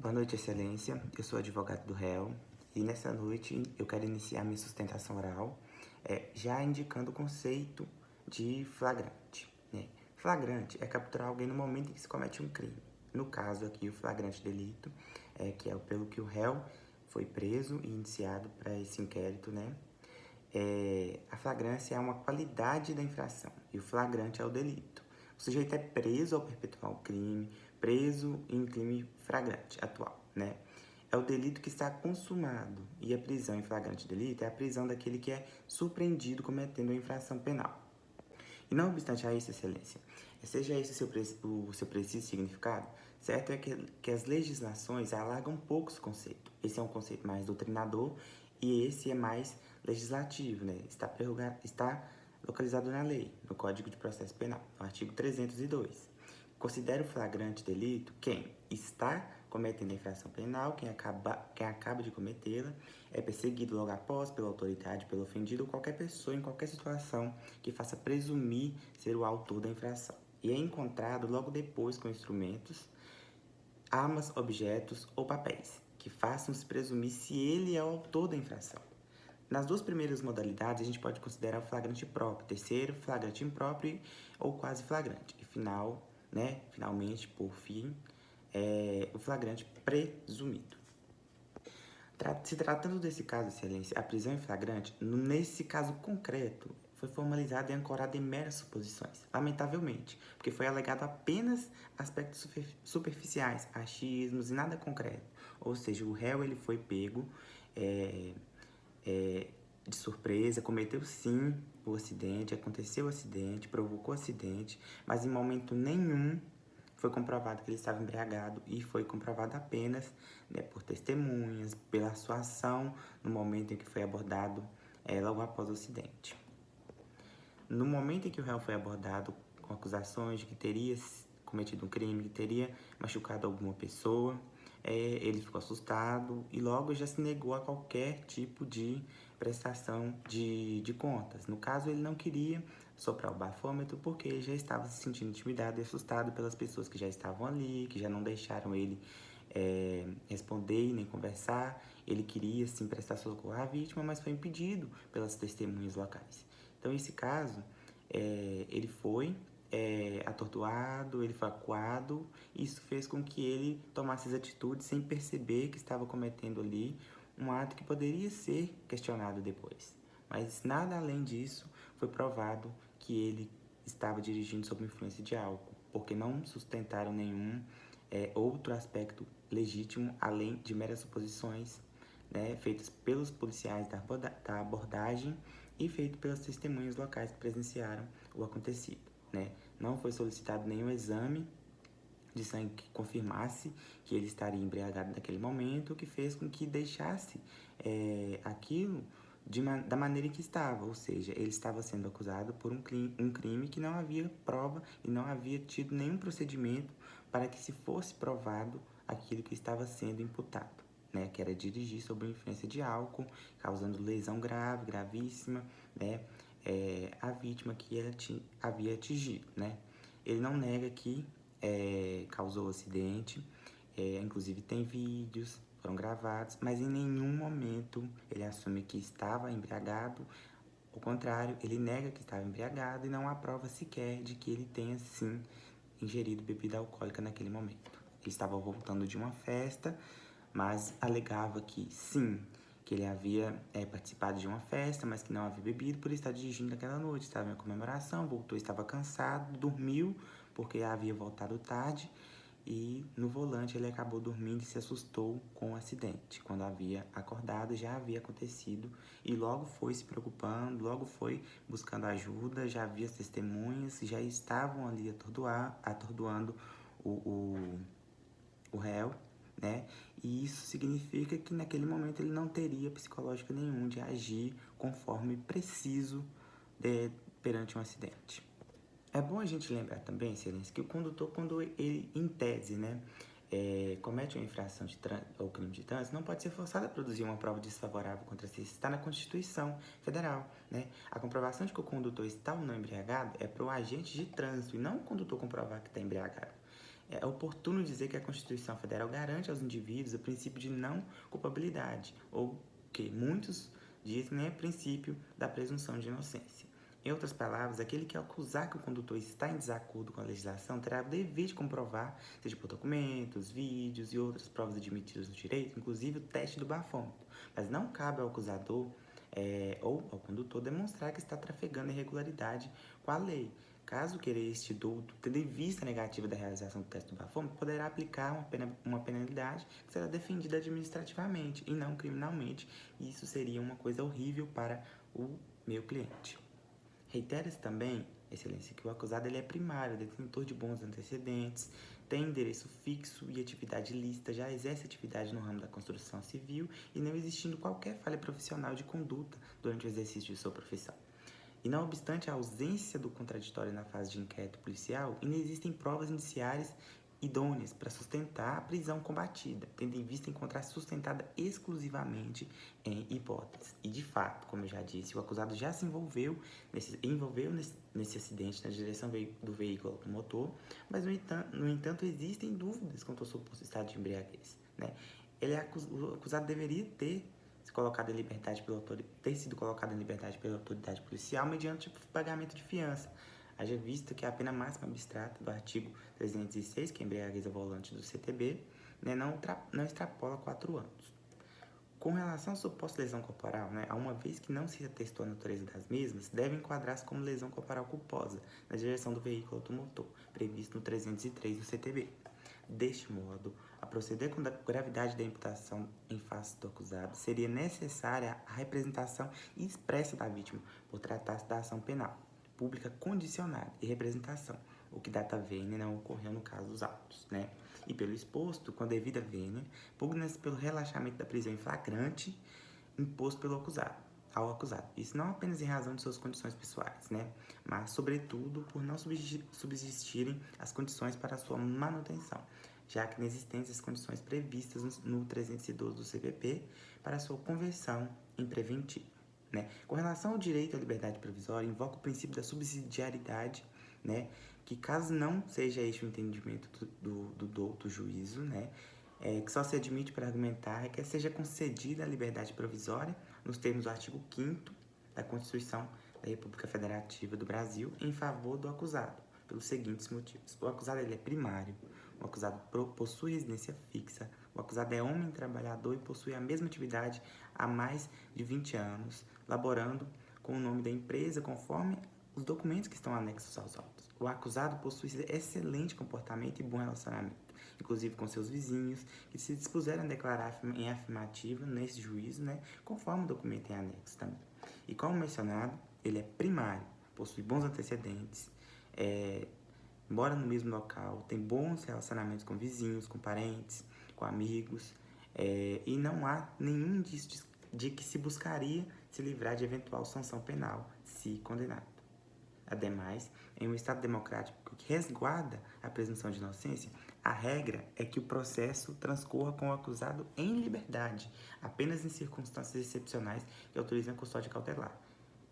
Boa noite, Excelência. Eu sou advogado do réu e nessa noite eu quero iniciar minha sustentação oral, já indicando o conceito de flagrante, né? Flagrante é capturar alguém no momento em que se comete um crime. No caso aqui, o flagrante delito, que é pelo que o réu foi preso e indiciado para esse inquérito, né? A flagrância é uma qualidade da infração e o flagrante é o delito. O sujeito é preso ao perpetuar o crime, preso em crime flagrante atual, né? É o delito que está consumado e a prisão em flagrante delito é a prisão daquele que é surpreendido cometendo a infração penal. E não obstante a isso, Excelência, seja esse o seu preciso significado, certo é que as legislações alargam um pouco esse conceito. Esse é um conceito mais doutrinador e esse é mais legislativo, né? Está localizado na lei, no Código de Processo Penal, no artigo 302. Considera o flagrante delito quem está cometendo a infração penal, quem acaba de cometê-la, é perseguido logo após pela autoridade, pelo ofendido ou qualquer pessoa em qualquer situação que faça presumir ser o autor da infração. E é encontrado logo depois com instrumentos, armas, objetos ou papéis que façam se presumir se ele é o autor da infração. Nas duas primeiras modalidades, a gente pode considerar o flagrante próprio, terceiro, flagrante impróprio ou quase flagrante. E finalmente, por fim, o flagrante presumido. Se tratando desse caso, Excelência, a prisão em flagrante, nesse caso concreto, foi formalizada e ancorada em meras suposições, lamentavelmente, porque foi alegado apenas aspectos superficiais, achismos e nada concreto. Ou seja, o réu ele foi pego de surpresa, cometeu sim o acidente, aconteceu o acidente, provocou o acidente, mas em momento nenhum foi comprovado que ele estava embriagado e foi comprovado apenas, né, por testemunhas, pela sua ação no momento em que foi abordado logo após o acidente. No momento em que o réu foi abordado com acusações de que teria cometido um crime, que teria machucado alguma pessoa, ele ficou assustado e logo já se negou a qualquer tipo de prestação de contas. No caso, ele não queria soprar o bafômetro porque já estava se sentindo intimidado e assustado pelas pessoas que já estavam ali, que já não deixaram ele responder nem conversar. Ele queria sim prestar socorro à vítima, mas foi impedido pelas testemunhas locais. Então, nesse caso, ele foi atordoado, ele foi acuado, e isso fez com que ele tomasse as atitudes sem perceber que estava cometendo ali um ato que poderia ser questionado depois. Mas nada além disso foi provado que ele estava dirigindo sob influência de álcool, porque não sustentaram nenhum outro aspecto legítimo além de meras suposições, né, feitas pelos policiais da abordagem e feito pelas testemunhas locais que presenciaram o acontecido, né? Não foi solicitado nenhum exame de sangue que confirmasse que ele estaria embriagado naquele momento, o que fez com que deixasse aquilo da maneira que estava, ou seja, ele estava sendo acusado por um crime que não havia prova e não havia tido nenhum procedimento para que se fosse provado aquilo que estava sendo imputado, né, que era dirigir sob a influência de álcool, causando lesão grave, gravíssima, né, a vítima que ele havia atingido, né. Ele não nega que causou o acidente, inclusive tem vídeos, foram gravados, mas em nenhum momento ele assume que estava embriagado. Ao contrário, ele nega que estava embriagado e não há prova sequer de que ele tenha sim ingerido bebida alcoólica naquele momento. Ele estava voltando de uma festa, mas alegava que sim, que ele havia participado de uma festa, mas que não havia bebido por estar dirigindo naquela noite. Estava em comemoração, voltou, estava cansado, dormiu porque havia voltado tarde e no volante ele acabou dormindo e se assustou com o acidente. Quando havia acordado já havia acontecido e logo foi se preocupando, logo foi buscando ajuda, já havia as testemunhas, já estavam ali atordoando o réu, né? E isso significa que naquele momento ele não teria psicológico nenhum de agir conforme preciso perante um acidente. É bom a gente lembrar também, Excelência, que o condutor, quando ele, em tese, né, comete uma infração de ou crime de trânsito, não pode ser forçado a produzir uma prova desfavorável contra si. Isso está na Constituição Federal, né? A comprovação de que o condutor está ou não embriagado é para o agente de trânsito e não o condutor comprovar que está embriagado. É oportuno dizer que a Constituição Federal garante aos indivíduos o princípio de não culpabilidade, ou que muitos dizem é princípio da presunção de inocência. Em outras palavras, aquele que acusar que o condutor está em desacordo com a legislação terá o dever de comprovar, seja por documentos, vídeos e outras provas admitidas no direito, inclusive o teste do bafômetro. Mas não cabe ao acusador ou ao condutor demonstrar que está trafegando irregularidade com a lei. Caso queira este douto, tendo em vista a negativa da realização do teste do bafômetro, poderá aplicar uma penalidade que será defendida administrativamente e não criminalmente. E isso seria uma coisa horrível para o meu cliente. Reitera-se também, excelência, que o acusado ele é primário, detentor de bons antecedentes, tem endereço fixo e atividade lícita, já exerce atividade no ramo da construção civil e não existindo qualquer falha profissional de conduta durante o exercício de sua profissão. E não obstante a ausência do contraditório na fase de inquérito policial, ainda existem provas indiciárias idôneas para sustentar a prisão combatida, tendo em vista encontrar-se sustentada exclusivamente em hipóteses. E de fato, como eu já disse, o acusado já se envolveu nesse acidente na direção do veículo automotor, mas no entanto existem dúvidas quanto ao suposto estado de embriaguez, né? O acusado deveria ter sido colocado em liberdade pela autoridade policial mediante pagamento de fiança. Haja visto que a pena máxima abstrata do artigo 306, que é a embriaguez ao volante do CTB, né, não extrapola 4 anos. Com relação à suposta lesão corporal, né, uma vez que não se atestou a natureza das mesmas, deve enquadrar-se como lesão corporal culposa na direção do veículo automotor, previsto no 303 do CTB. Deste modo, a proceder com a gravidade da imputação em face do acusado, seria necessária a representação expressa da vítima, por tratar-se da ação penal pública condicionada e representação, o que data vênia não ocorreu no caso dos autos, né? E pelo exposto, com a devida vênia, pugna-se pelo relaxamento da prisão em flagrante imposto ao acusado. Isso não apenas em razão de suas condições pessoais, né? Mas, sobretudo, por não subsistirem as condições para a sua manutenção, já que inexistentes as condições previstas no 312 do CPP para a sua conversão em preventivo. Né? Com relação ao direito à liberdade provisória, invoca o princípio da subsidiariedade, né? Que caso não seja este o entendimento do juízo, né? Que só se admite para argumentar que seja concedida a liberdade provisória nos termos do artigo 5º da Constituição da República Federativa do Brasil em favor do acusado, pelos seguintes motivos. O acusado ele é primário, o acusado possui residência fixa, o acusado é homem trabalhador e possui a mesma atividade há mais de 20 anos, laborando com o nome da empresa conforme os documentos que estão anexos aos autos. O acusado possui excelente comportamento e bom relacionamento, inclusive com seus vizinhos, que se dispuseram a declarar em afirmativa nesse juízo, né, conforme o documento em anexo também. E como mencionado, ele é primário, possui bons antecedentes, mora no mesmo local, tem bons relacionamentos com vizinhos, com parentes, com amigos, e não há nenhum indício de que se buscaria se livrar de eventual sanção penal, se condenado. Ademais, em um Estado democrático que resguarda a presunção de inocência, a regra é que o processo transcorra com o acusado em liberdade, apenas em circunstâncias excepcionais que autorizam a custódia cautelar,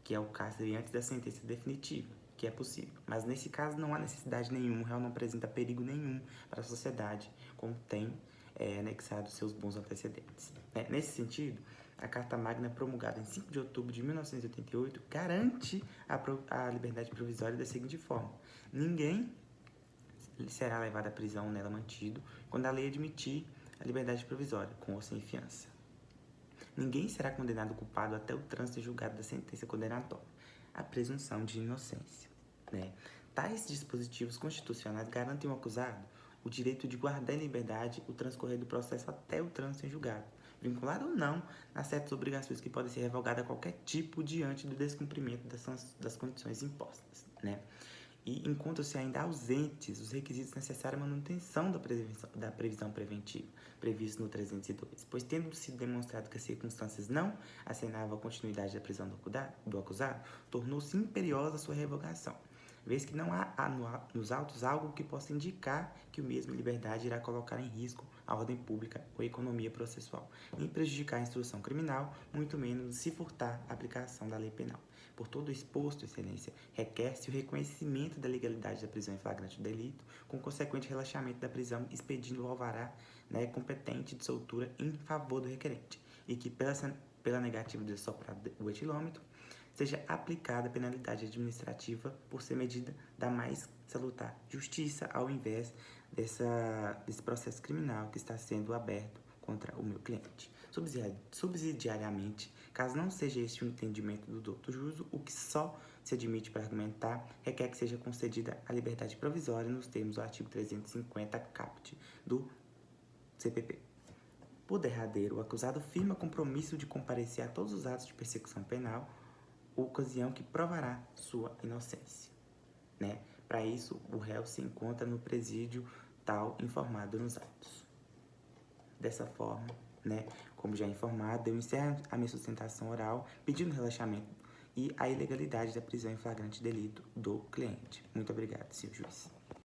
que é o caso antes da sentença definitiva, que é possível. Mas nesse caso não há necessidade nenhuma, o réu não apresenta perigo nenhum para a sociedade, como tem anexado seus bons antecedentes. Nesse sentido, a Carta Magna, promulgada em 5 de outubro de 1988, garante a liberdade provisória da seguinte forma: ninguém será levado à prisão nela mantido quando a lei admitir a liberdade provisória, com ou sem fiança. Ninguém será condenado culpado até o trânsito julgado da sentença condenatória, a presunção de inocência. Né? Tais dispositivos constitucionais garantem ao acusado o direito de guardar em liberdade o transcorrer do processo até o trânsito em julgado, vinculado ou não a certas obrigações que podem ser revogadas a qualquer tipo diante do descumprimento das condições impostas. Né? E encontram-se ainda ausentes os requisitos necessários à manutenção da previsão preventiva, previsto no 302, pois tendo sido demonstrado que as circunstâncias não acenavam a continuidade da prisão do acusado, tornou-se imperiosa sua revogação, vez que não há nos autos algo que possa indicar que o mesmo em liberdade irá colocar em risco a ordem pública ou economia processual, nem prejudicar a instrução criminal, muito menos se furtar a aplicação da lei penal. Por todo o exposto, excelência, requer-se o reconhecimento da legalidade da prisão em flagrante delito, com consequente relaxamento da prisão, expedindo o alvará competente de soltura em favor do requerente, e que pela negativa de soprar o etilômetro, seja aplicada a penalidade administrativa por ser medida da mais salutar justiça, ao invés desse processo criminal que está sendo aberto contra o meu cliente. Subsidiariamente, caso não seja este o entendimento do doutor juízo, o que só se admite para argumentar requer que seja concedida a liberdade provisória nos termos do artigo 350 caput do CPP. Por derradeiro, o acusado firma compromisso de comparecer a todos os atos de persecução penal, ocasião que provará sua inocência. Para isso, o réu se encontra no presídio tal informado nos autos. Dessa forma, como já informado, eu encerro a minha sustentação oral pedindo relaxamento e a ilegalidade da prisão em flagrante delito do cliente. Muito obrigado, senhor juiz.